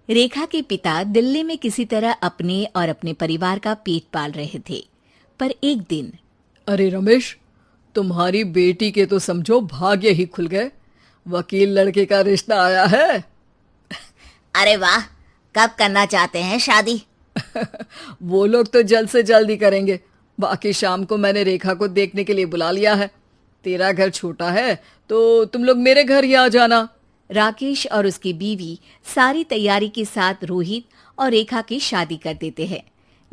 रेखा के पिता दिल्ली में किसी तरह अपने और अपने परिवार का पेट पाल रहे थे, पर एक दिन अरे रमेश, तुम्हारी बेटी के तो समझो भाग्य ही खुल गए। वकील लड़के का रिश्ता आया है। अरे वाह, कब करना चाहते हैं शादी? वो लोग तो जल्द से जल्द ही करेंगे। बाकी शाम को मैंने रेखा को देखने के लिए बुला लिया है। तेरा घर छोटा है तो तुम लोग मेरे घर ही आ जाना। राकेश और उसकी बीवी सारी तैयारी के साथ रोहित और रेखा की शादी कर देते हैं।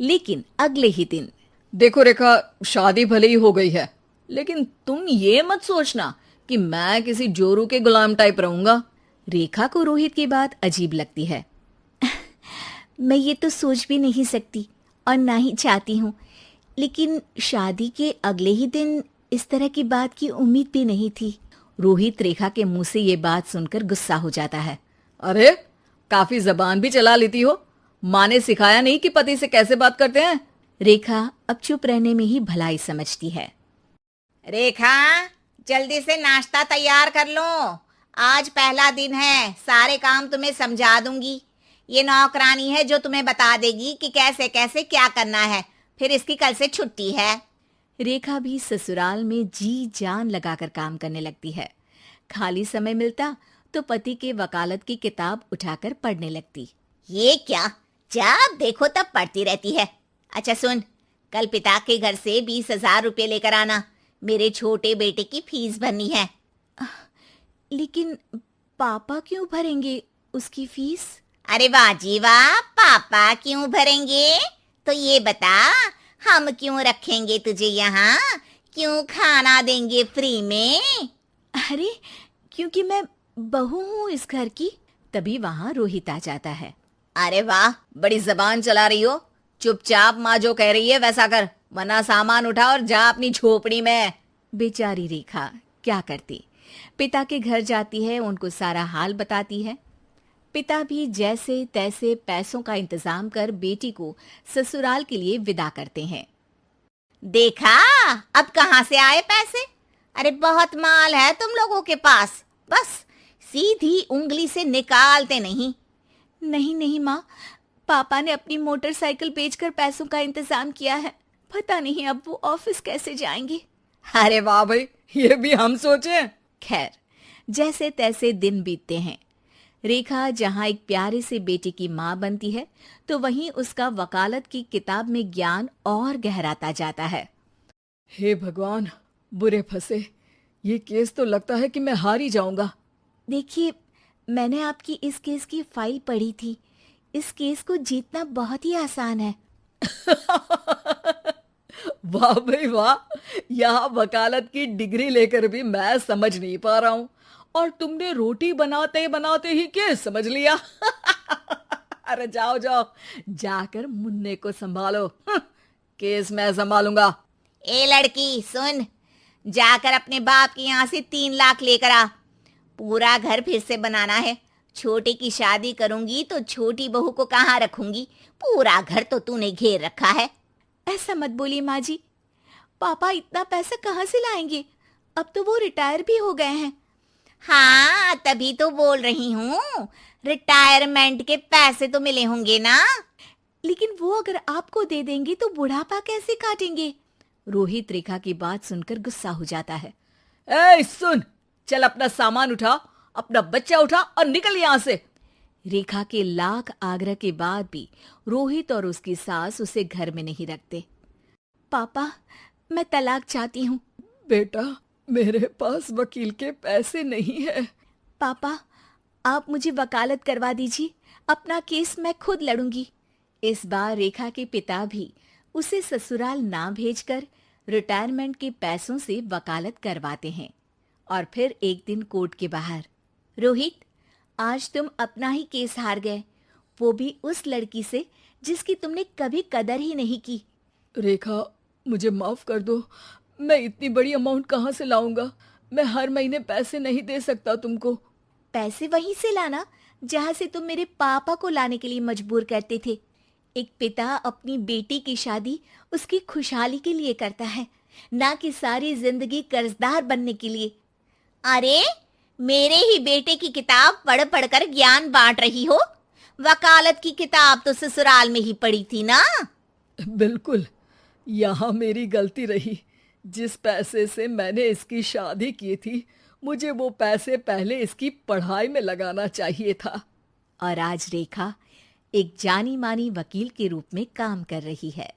लेकिन अगले ही दिन देखो रेखा, शादी भले ही हो गई है, लेकिन तुम ये मत सोचना कि मैं किसी जोरू के गुलाम टाइप रहूंगा। रेखा को रोहित की बात अजीब लगती है। मैं ये तो सोच भी नहीं सकती और ना ही चाहती हूँ, लेकिन शादी के अगले ही दिन इस तरह की बात की उम्मीद भी नहीं थी। रोहित रेखा के मुंह से ये बात सुनकर गुस्सा हो जाता है। अरे, काफी जबान भी चला लेती हो। माँ ने सिखाया नहीं कि पति से कैसे बात करते हैं? रेखा अब चुप रहने में ही भलाई समझती है। रेखा, जल्दी से नाश्ता तैयार कर लो। आज पहला दिन है, सारे काम तुम्हें समझा दूंगी। ये नौकरानी है जो तुम्हें बता देगी कि कैसे कैसे क्या करना है। फिर इसकी कल से छुट्टी है। रेखा भी ससुराल में जी जान लगाकर काम करने लगती है। खाली समय मिलता तो पति के वकालत की किताब उठाकर पढ़ने लगती। ये क्या, जब देखो तब पढ़ती रहती है। अच्छा सुन, कल पिता के घर से 20,000 रुपये लेकर आना। मेरे छोटे बेटे की फीस भरनी है। लेकिन पापा क्यों भरेंगे उसकी फीस? अरे वाह जी वाह, पापा क्यों भरेंगे? तो ये बता, हम क्यों रखेंगे तुझे यहाँ? क्यों खाना देंगे फ्री में? अरे, क्योंकि मैं बहू हूँ इस घर की। तभी वहाँ रोहित आ जाता है। अरे वाह, बड़ी जबान चला रही हो। चुपचाप माँ जो कह रही है वैसा कर, वरना सामान उठा और जा अपनी झोपड़ी में। बेचारी रेखा क्या करती, पिता के घर जाती है, उनको सारा हाल बताती है। पिता भी जैसे तैसे पैसों का इंतजाम कर बेटी को ससुराल के लिए विदा करते हैं। देखा, अब कहाँ से आए पैसे? अरे बहुत माल है तुम लोगों के पास, बस सीधी उंगली से निकालते नहीं। नहीं नहीं माँ, पापा ने अपनी मोटरसाइकिल बेचकर पैसों का इंतजाम किया है। पता नहीं अब वो ऑफिस कैसे जाएंगे। अरे वाह भाई, ये भी हम सोचे। खैर, जैसे तैसे दिन बीतते हैं। रेखा जहाँ एक प्यारे से बेटे की माँ बनती है, तो वहीं उसका वकालत की किताब में ज्ञान और गहराता जाता है। हे भगवान, बुरे फंसे। ये केस तो लगता है कि मैं हार ही जाऊंगा। देखिए, मैंने आपकी इस केस की फाइल पढ़ी थी। इस केस को जीतना बहुत ही आसान है। वाह भाई वाह, यहाँ वकालत की डिग्री लेकर भी मैं समझ नहीं पा रहा हूँ, और तुमने रोटी बनाते बनाते ही केस समझ लिया। अरे जाओ जाओ, जाकर मुन्ने को संभालो। केस मैं संभालूंगा। ए लड़की सुन, जाकर अपने बाप के यहाँ से 3 लाख लेकर आ। पूरा घर फिर से बनाना है। छोटे की शादी करूंगी तो छोटी बहू को कहाँ रखूंगी? पूरा घर तो तूने घेर रखा है। ऐसा मत बोलिए माँ जी, पापा इतना पैसा कहाँ से लाएंगे? अब तो वो रिटायर भी हो गए हैं। हाँ, तभी तो बोल रही हूँ, रिटायरमेंट के पैसे तो मिले होंगे ना। लेकिन वो अगर आपको दे देंगे तो बुढ़ापा कैसे काटेंगे? रोहित रेखा की बात सुनकर गुस्सा हो जाता है। ए सुन, चल अपना सामान उठा, अपना बच्चा उठा और निकल यहाँ से। रेखा के लाख आग्रह के बाद भी रोहित और उसकी सास उसे घर में नहीं रखते। पापा, मैं तलाक चाहती हूँ। बेटा, मेरे पास वकील के पैसे नहीं है। पापा, आप मुझे वकालत करवा दीजिए, अपना केस मैं खुद लड़ूंगी। इस बार रेखा के पिता भी उसे ससुराल ना भेजकर रिटायरमेंट के पैसों से वकालत करवाते हैं। और फिर एक दिन कोर्ट के बाहर, रोहित, आज तुम अपना ही केस हार गए, वो भी उस लड़की से जिसकी तुमने कभी कदर ही नहीं की। रेखा, मुझे माफ कर दो। मैं इतनी बड़ी अमाउंट कहाँ से लाऊंगा? मैं हर महीने पैसे नहीं दे सकता तुमको। पैसे वहीं से लाना जहाँ से तुम मेरे पापा को लाने के लिए मजबूर करते थे। एक पिता अपनी बेटी की शादी उसकी खुशहाली के लिए करता है, ना कि सारी जिंदगी कर्जदार बनने के लिए। अरे, मेरे ही बेटे की किताब पढ़ पढ़ कर ज्ञान बांट रही हो। वकालत की किताब तो ससुराल में ही पड़ी थी ना। बिल्कुल, यहाँ मेरी गलती रही। जिस पैसे से मैंने इसकी शादी की थी, मुझे वो पैसे पहले इसकी पढ़ाई में लगाना चाहिए था। और आज रेखा एक जानी मानी वकील के रूप में काम कर रही है।